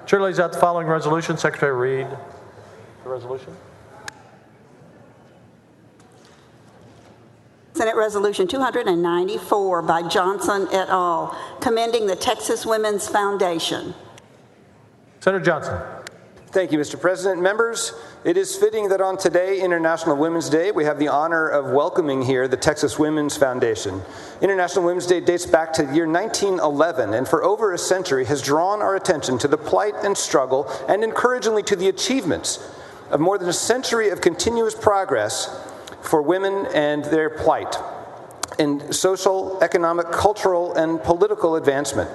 Chair lays out the following resolution. Secretary, read the resolution. Senate Resolution 294 by Johnson et al., commending the Texas Women's Foundation. Senator Johnson. Thank you, Mr. President. Members, it is fitting that on today, International Women's Day, we have the honor of welcoming here the Texas Women's Foundation. International Women's Day dates back to the year 1911, and for over a century has drawn our attention to the plight and struggle, and encouragingly to the achievements of more than a century of continuous progress for women and their plight in social, economic, cultural, and political advancement.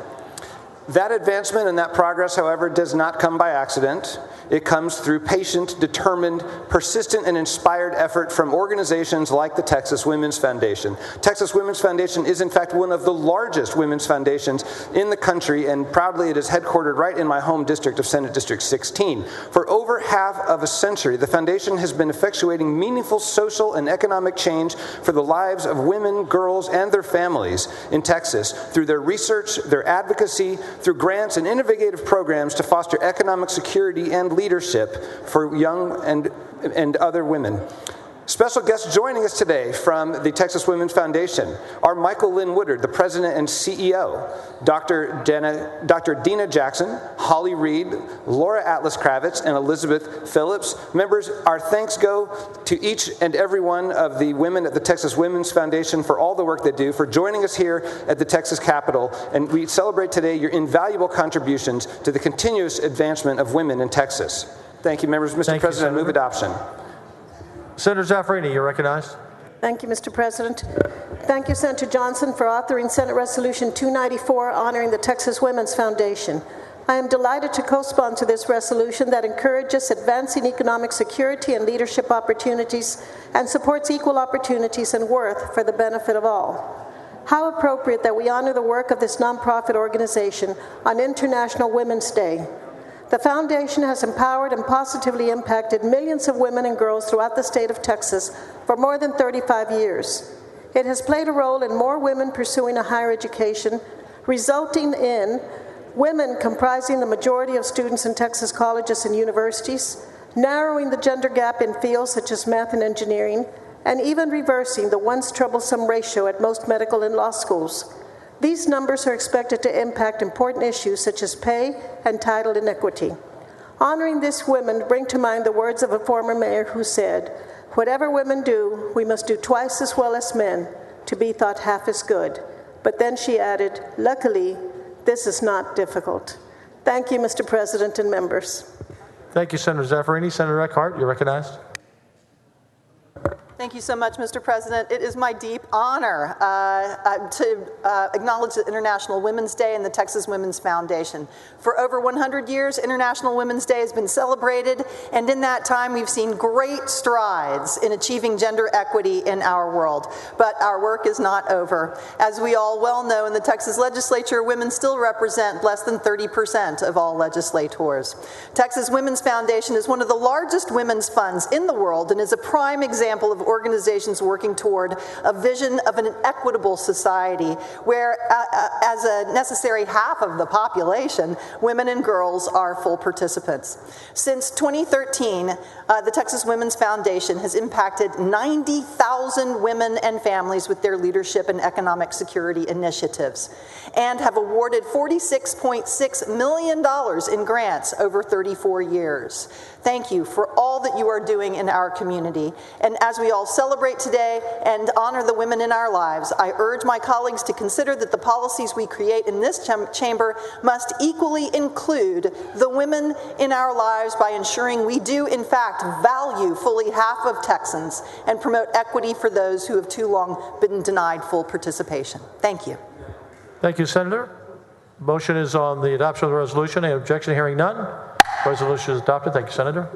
That advancement and that progress, however, does not come by accident. It comes through patient, determined, persistent, and inspired effort from organizations like the Texas Women's Foundation. Texas Women's Foundation is, in fact, one of the largest women's foundations in the country, and proudly it is headquartered right in my home district of Senate District 16. For over half of a century, the foundation has been effectuating meaningful social and economic change for the lives of women, girls, and their families in Texas through their research, their advocacy, through grants and innovative programs to foster economic security and leadership for young and other women. Special guests joining us today from the Texas Women's Foundation are Michael Lynn Woodard, the President and CEO, Dr. Dina Jackson, Holly Reed, Laura Atlas Kravitz, and Elizabeth Phillips. Members, our thanks go to each and every one of the women at the Texas Women's Foundation for all the work they do, for joining us here at the Texas Capitol, and we celebrate today your invaluable contributions to the continuous advancement of women in Texas. Thank you, members. Mr. President, I move adoption. Senator Zaffarini, you're recognized. Thank you, Mr. President. Thank you, Senator Johnson, for authoring Senate Resolution 294 honoring the Texas Women's Foundation. I am delighted to co-sponsor this resolution that encourages advancing economic security and leadership opportunities and supports equal opportunities and worth for the benefit of all. How appropriate that we honor the work of this nonprofit organization on International Women's Day. The foundation has empowered and positively impacted millions of women and girls throughout the state of Texas for more than 35 years. It has played a role in more women pursuing a higher education, resulting in women comprising the majority of students in Texas colleges and universities, narrowing the gender gap in fields such as math and engineering, and even reversing the once troublesome ratio at most medical and law schools. These numbers are expected to impact important issues such as pay and title inequity. Honoring these women bring to mind the words of a former mayor who said, "Whatever women do, we must do twice as well as men to be thought half as good." But then she added, "Luckily, this is not difficult." Thank you, Mr. President and members. Thank you, Senator Zaffarini. Senator Eckhart, you're recognized. Thank you so much, Mr. President. It is my deep honor to acknowledge the International Women's Day and the Texas Women's Foundation. For over 100 years, International Women's Day has been celebrated, and in that time, we've seen great strides in achieving gender equity in our world. But our work is not over. As we all well know, in the Texas legislature, women still represent less than 30% of all legislators. Texas Women's Foundation is one of the largest women's funds in the world and is a prime example of organizations working toward a vision of an equitable society where, as a necessary half of the population, women and girls are full participants. Since 2013, the Texas Women's Foundation has impacted 90,000 women and families with their leadership and economic security initiatives, and have awarded $46.6 million in grants over 34 years. Thank you for all that you are doing in our community. And as we all celebrate today and honor the women in our lives, I urge my colleagues to consider that the policies we create in this chamber must equally include the women in our lives by ensuring we do, in fact, value fully half of Texans and promote equity for those who have too long been denied full participation. Thank you. Thank you, Senator. Motion is on the adoption of the resolution. Any objection? Hearing none. Resolution is adopted. Thank you, Senator.